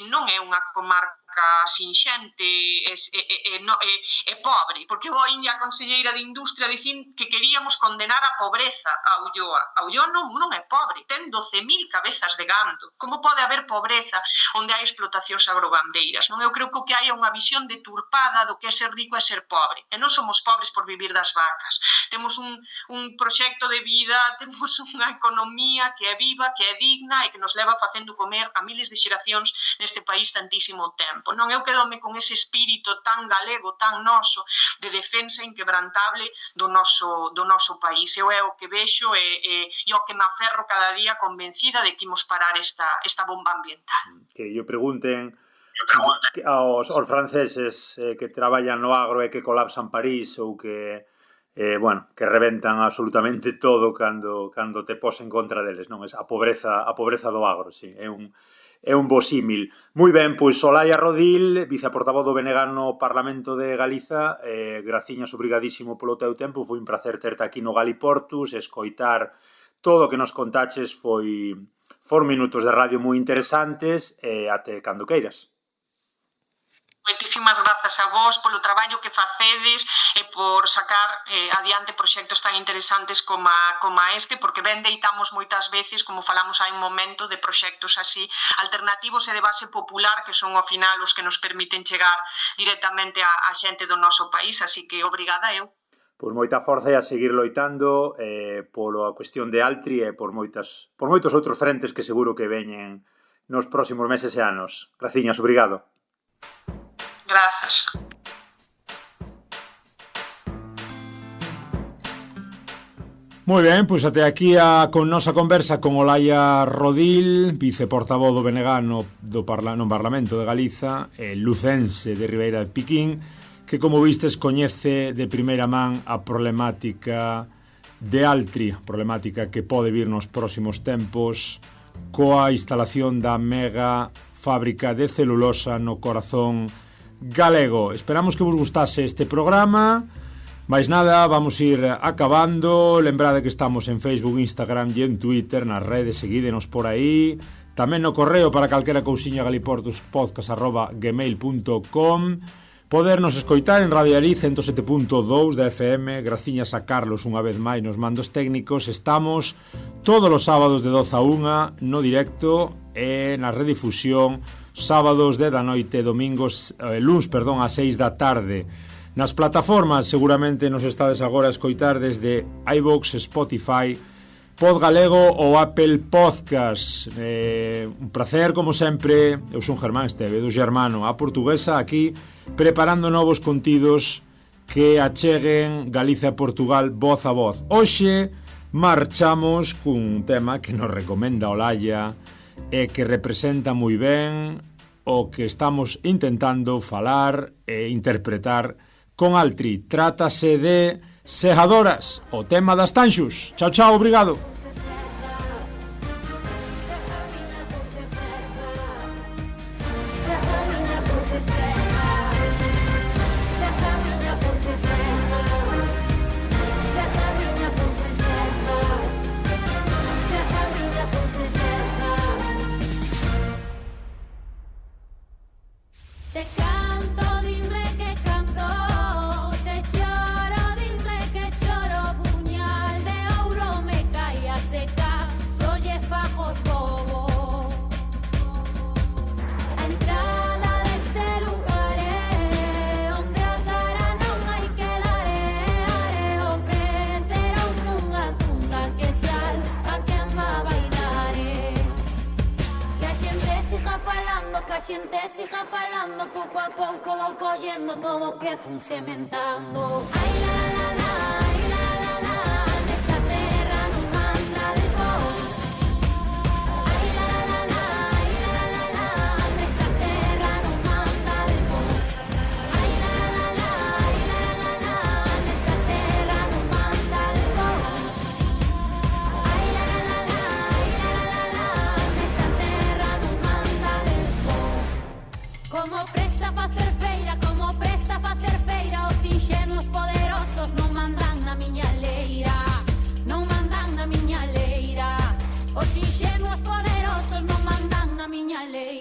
non é unha comarca sinxente e pobre, porque eu oín a conselleira de Industria dicir que queríamos condenar a pobreza a Ulloa. A Ulloa non é pobre, ten 12.000 cabezas de gando. Como pode haber pobreza onde hai explotacións agrobandeiras? Non, eu creo que o que hai é unha visión deturpada do que é ser rico e ser pobre. E non somos pobres por vivir das vacas. Temos un proxecto de vida, temos unha economía que é viva, que é digna e que nos leva facendo comer a miles de xeracións neste país tantísimo tempo. Non, eu quedome con ese espírito tan galego, tan noso, de defensa inquebrantable do noso país. Eu é o que vexo e o que me aferro cada día convencida de que imos parar esta bomba ambiental. Que yo pregunten aos franceses que traballan no agro e que colapsan París ou que que reventan absolutamente todo cando te pos en contra deles, non? A pobreza do agro, sí, é un bo símil. Moi ben, pois Olaya Rodil, viceportavoz do BNG no Parlamento de Galiza, graciñas, obrigadísimo polo teu tempo, foi un placer terte aquí no Galiportus, escoitar todo o que nos contaches, foron minutos de radio moi interesantes, e até cando queiras. Moitísimas grazas a vos polo traballo que facedes e por sacar adiante proxectos tan interesantes como este, porque ben deitamos moitas veces, como falamos hai un momento, de proxectos así alternativos e de base popular, que son ao final os que nos permiten chegar directamente á xente do noso país, así que obrigada eu. Pois moita forza e a seguir loitando pola cuestión de Altri e por moitos outros frentes que seguro que veñen nos próximos meses e anos. Graciñas, obrigado. Grazas. Moi ben, pois até aquí con nosa conversa con Olaya Rodil, viceportavoz do BNG no Parlamento de Galiza, lucense de Ribeira de Piquín, que, como vistes, coñece de primeira man a problemática de Altri, problemática que pode vir nos próximos tempos coa instalación da mega fábrica de celulosa no corazón galego. Esperamos que vos gustase este programa. Mais nada, vamos ir acabando. Lembrade que estamos en Facebook, Instagram e en Twitter, nas redes, seguídenos por aí. Tamén no correo para calquera cousiña galiportuspodcast@gmail.com. Podernos escoitar en Radio Ari 107.2 da FM. Graciñas a Carlos unha vez máis nos mandos técnicos. Estamos todos os sábados de 12 a 1 no directo e na redifusión sábados de da noite, luns, a 6 da tarde. Nas plataformas seguramente nos estades agora a escoitar desde iVoox, Spotify, Podgalego ou Apple Podcast. Un placer, como sempre. Eu son Germán Esteve, do Germano a Portuguesa, aquí preparando novos contidos que acheguen Galicia e Portugal voz a voz. Hoxe marchamos cun tema que nos recomenda Olaya e que representa moi ben o que estamos intentando falar e interpretar con Altri. Trátase de Sejadoras, o tema das Tanxus. Chao, chao, obrigado. que a xente siga falando, pouco a pouco vou collendo todo o que fun sementando. Ai la la la, ai la la la, nesta terra non mandades vos. Ai la la la, ai la la la, nesta terra non mandades vos. Ai la la la, ai la la la, nesta terra non mandades vos. Ai la la la, ai la la la, nesta terra non mandades vos. Como presta facer feira, como presta facer feira, os inxenuos poderosos non mandan na miña leira, non mandan na miña leira. Os inxenuos poderosos non mandan na miña leira.